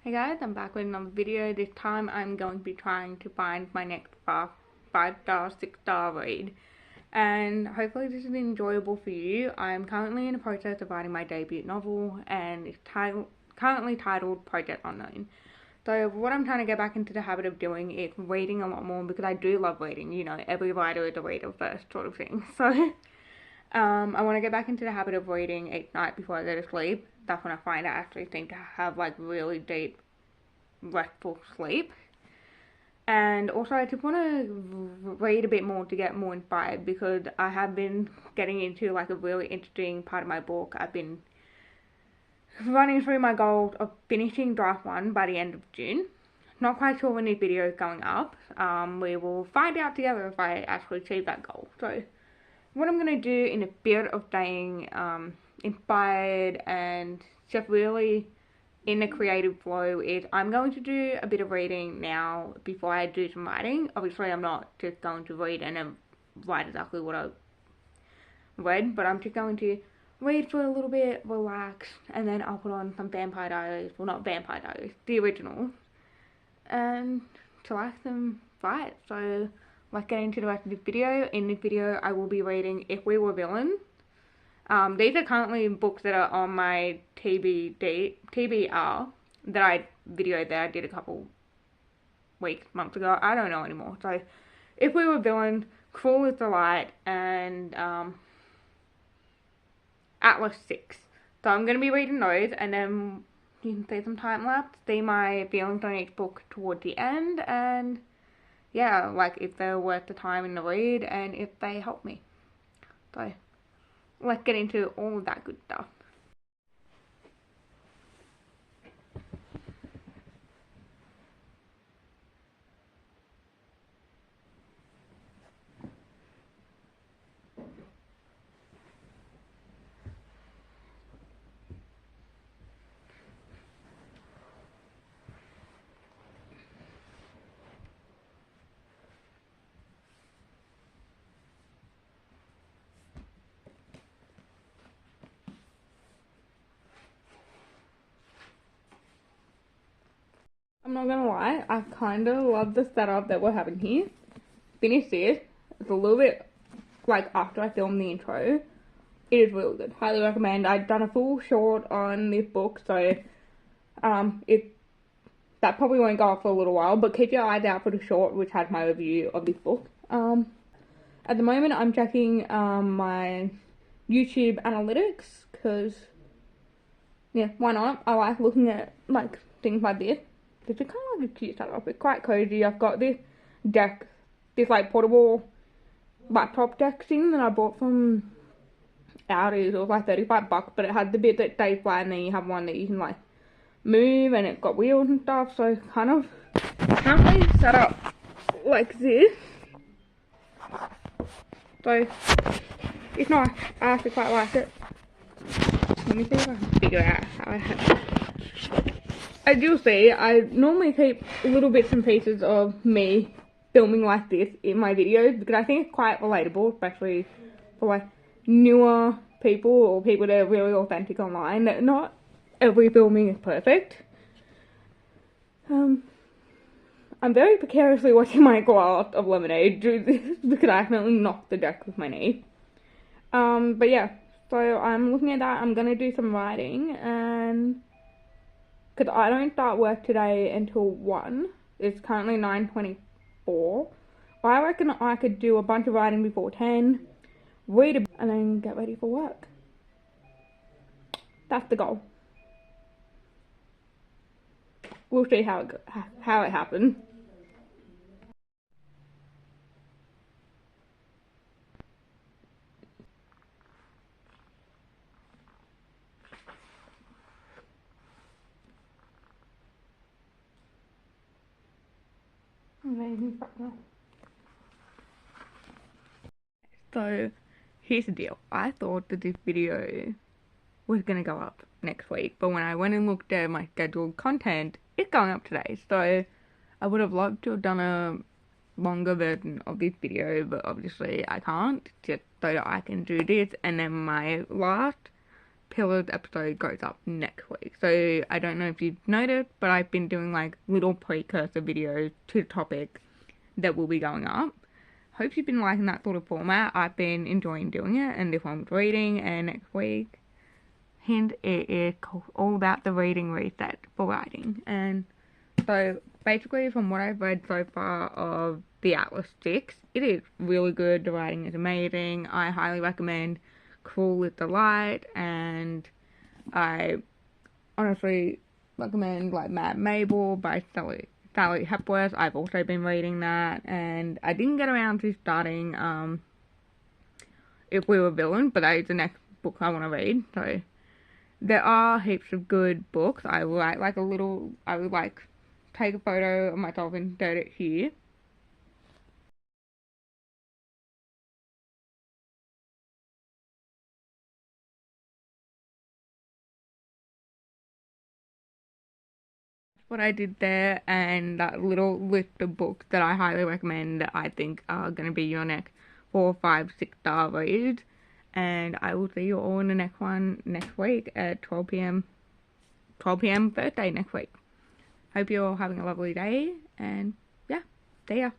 Hey guys, I'm back with another video. This time I'm going to be trying to find my next 5-star, 6-star read. And hopefully this is enjoyable for you. I'm currently in the process of writing my debut novel and it's currently titled Project Unknown. So what I'm trying to get back into the habit of doing is reading a lot more because I do love reading. You know, every writer is a reader first sort of thing. So I want to get back into the habit of reading each night before I go to sleep. That's when I find I actually seem to have like really deep, restful sleep. And also I just want to read a bit more to get more inspired because I have been getting into like a really interesting part of my book. I've been running through my goals of finishing draft 1 by the end of June. Not quite sure when this video is going up. We will find out together if I actually achieve that goal. So what I'm going to do in a bit of staying inspired and just really in a creative flow is I'm going to do a bit of reading now before I do some writing. Obviously I'm not just going to read and then write exactly what I read, but I'm just going to read for a little bit, relax, and then I'll put on some Vampire Diaries, well not Vampire Diaries, the original, and chillax and write. So let's get into the rest of this video. In this video I will be reading If We Were Villains. These are currently books that are on my TBR that I videoed that I did a couple weeks, months ago. I don't know anymore. So, If We Were Villains, Cruel is the Light, and Atlas 6. So I'm going to be reading those, and then you can see some time lapse, see my feelings on each book toward the end, and yeah, like if they're worth the time in the read, and if they help me. So let's get into all of that good stuff. I'm not gonna lie, I kinda love the setup that we're having here. Finished this. It's a little bit like after I filmed the intro. It is really good. Highly recommend. I've done a full short on this book, so that probably won't go up for a little while, but keep your eyes out for the short which has my review of this book. At the moment I'm checking my YouTube analytics because yeah, why not? I like looking at like things like this. It's kind of like a cute setup. It's quite cozy. I've got this deck, this like portable laptop deck thing that I bought from Aldi's. It was like $35, but it had the bit that stays flat, and then you have one that you can like move, and it's got wheels and stuff. So kind of currently set up like this. So it's nice. I actually quite like it. Let me see if I can figure out how I have it. As you'll see, I normally keep little bits and pieces of me filming like this in my videos because I think it's quite relatable, especially for like newer people or people that are really authentic online, that not every filming is perfect. I'm very precariously watching my glass of lemonade do this because I accidentally knocked the deck with my knee. But yeah, so I'm looking at that. I'm gonna do some writing, and because I don't start work today until 1. It's currently 9:24. I reckon I could do a bunch of writing before 10, read a bit, and then get ready for work. That's the goal. We'll see how it happens. So, here's the deal. I thought that this video was gonna go up next week, but when I went and looked at my scheduled content, it's going up today. So, I would have loved to have done a longer version of this video, but obviously I can't, just so that I can do this, and then my last Pillars episode goes up next week. So I don't know if you've noticed, but I've been doing like little precursor videos to the topic that will be going up. Hope you've been liking that sort of format. I've been enjoying doing it, and this one's reading, and next week, hint, it is all about the reading reset for writing. And so basically, from what I've read so far of the Atlas 6, it is really good. The writing is amazing. I highly recommend Cruel with Delight, and I honestly recommend like Mad Mabel by Sally Hepworth. I've also been reading that, and I didn't get around to starting If We Were Villains, but that is the next book I want to read. So there are heaps of good books. I would like take a photo of myself and insert it here. What I did there, and that little list of books that I highly recommend that I think are going to be your next 4, 5, 6-star reads. And I will see you all in the next one next week at 12 p.m. Thursday next week. Hope you're all having a lovely day, and yeah, see ya.